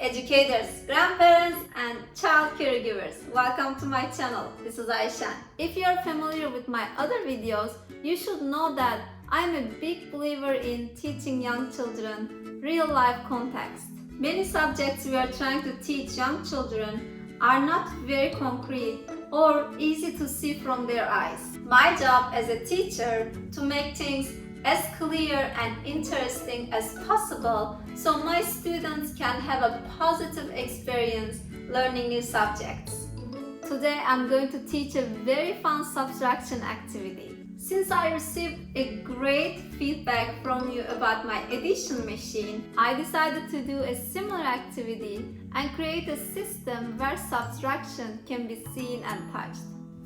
educators, grandparents, and child caregivers. Welcome to my channel. This is Aisha. If you are familiar with my other videos, you should know that I'm a big believer in teaching young children real-life context. Many subjects we are trying to teach young children are not very concrete or easy to see from their eyes. My job as a teacher to make things as clear and interesting as possible so my students can have a positive experience learning new subjects. Today I'm going to teach a very fun subtraction activity. Since I received a great feedback from you about my addition machine, I decided to do a similar activity and create a system where subtraction can be seen and touched.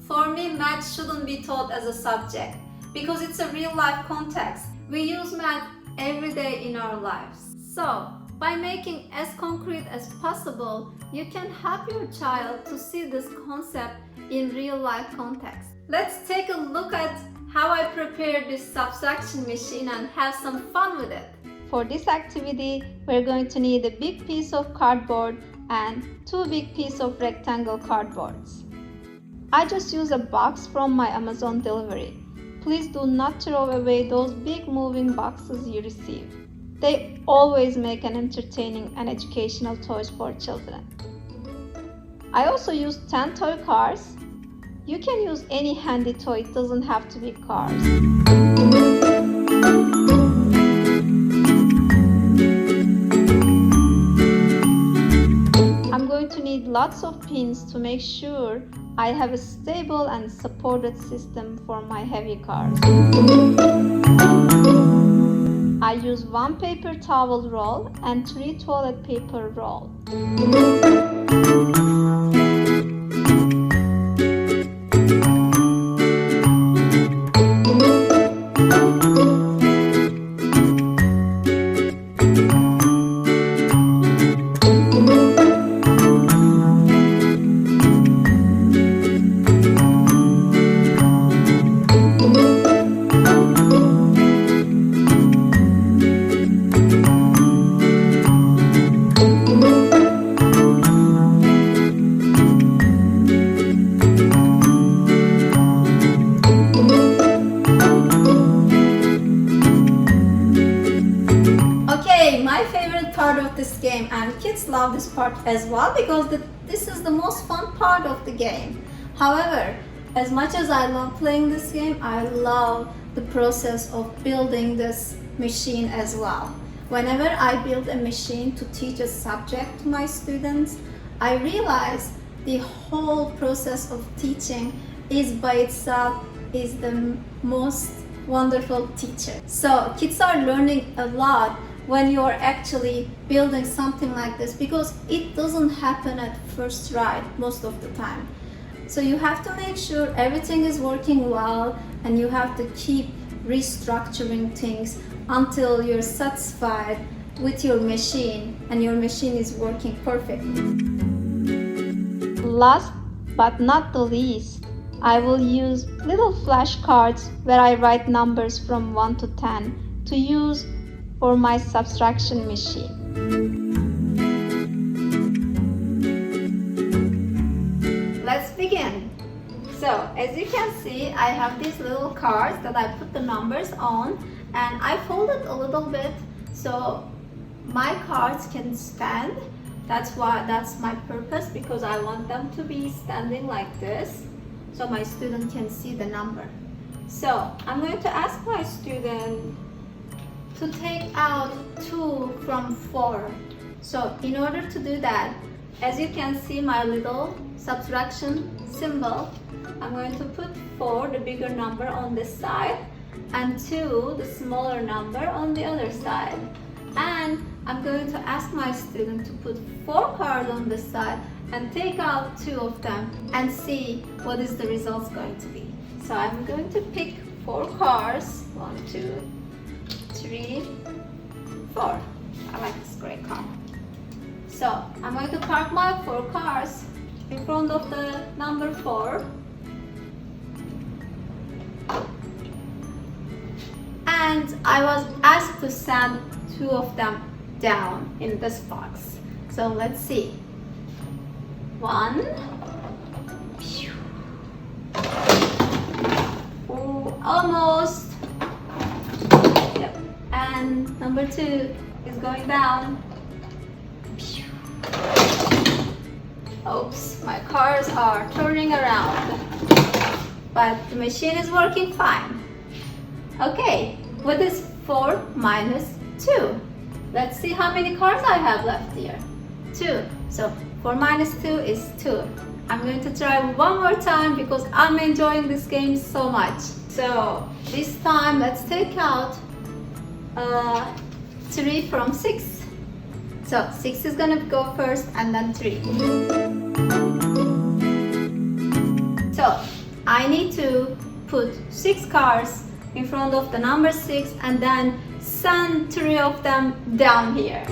For me, math shouldn't be taught as a subject because it's a real-life context. We use math every day in our lives. So, by making as concrete as possible, you can help your child to see this concept in real-life context. Let's take a look at how I prepared this subtraction machine and have some fun with it. For this activity, we're going to need a big piece of cardboard and two big pieces of rectangle cardboards. I just use a box from my Amazon delivery. Please do not throw away those big moving boxes you receive. They always make an entertaining and educational toys for children. I also used 10 toy cars. You can use any handy toy, it doesn't have to be cars. I'm going to need lots of pins to make sure I have a stable and supported system for my heavy cars. I use 1 paper towel roll and 3 toilet paper roll. My favorite part of this game, and kids love this part as well because this is the most fun part of the game. However, as much as I love playing this game, I love the process of building this machine as well. Whenever I build a machine to teach a subject to my students, I realize the whole process of teaching is by itself is the most wonderful teacher. So kids are learning a lot when you're actually building something like this because it doesn't happen at first try most of the time. So you have to make sure everything is working well and you have to keep restructuring things until you're satisfied with your machine and your machine is working perfectly. Last but not the least, I will use little flashcards where I write numbers from 1 to 10 to use for my subtraction machine. Let's begin. So, as you can see, I have these little cards that I put the numbers on and I fold it a little bit so my cards can stand. That's my purpose, because I want them to be standing like this so my student can see the number. So, I'm going to ask my student to take out 2 from 4. So in order to do that, as you can see my little subtraction symbol, I'm going to put 4, the bigger number, on this side and 2, the smaller number, on the other side. And I'm going to ask my student to put 4 cards on this side and take out 2 of them and see what is the results going to be. So I'm going to pick 4 cards. 1, 2, 3, 4. I like this gray card. So I'm going to park my 4 cars in front of the number 4. And I was asked to send 2 of them down in this box. So let's see. 1. Oh, almost. Yep. And number 2 is going down. Oops, my cars are turning around. But the machine is working fine. Okay, what is 4 minus 2? Let's see how many cars I have left here. 2. So 4 minus 2 is 2. I'm going to try one more time because I'm enjoying this game so much. So this time let's take out 3 from 6. So 6 is gonna go first and then 3. So I need to put 6 cars in front of the number 6 and then send 3 of them down here.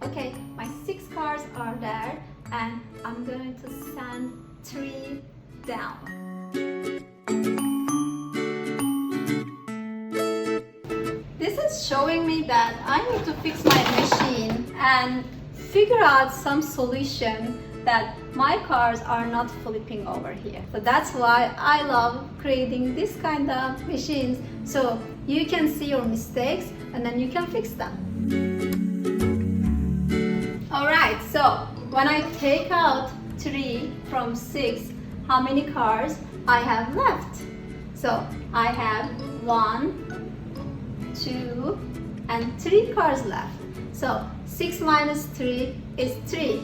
Okay, my 6 cars are there and I'm going to send 3 down. This is showing me that I need to fix my machine and figure out some solution that my cars are not flipping over here. So that's why I love creating this kind of machines, so you can see your mistakes and then you can fix them. Alright, so when I take out 3 from 6, how many cars I have left? So I have 1, 2, and 3 cars left. So 6 minus 3 is 3.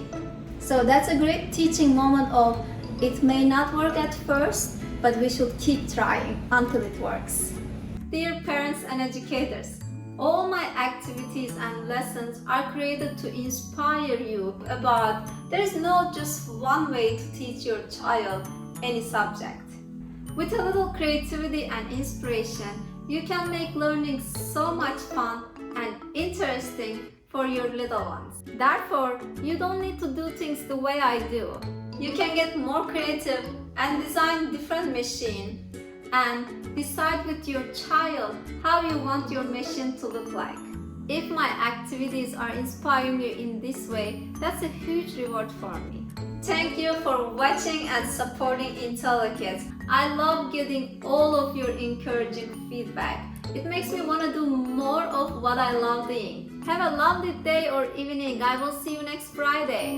So that's a great teaching moment of it may not work at first, but we should keep trying until it works. Dear parents and educators, all my activities and lessons are created to inspire you about there is no just one way to teach your child any subject. With a little creativity and inspiration, you can make learning so much fun and interesting for your little ones. Therefore, you don't need to do things the way I do. You can get more creative and design different machines and decide with your child how you want your machine to look like. If my activities are inspiring you in this way, that's a huge reward for me. Thank you for watching and supporting IntelliKids. I love getting all of your encouraging feedback. It makes me want to do more of what I love doing. Have a lovely day or evening. I will see you next Friday.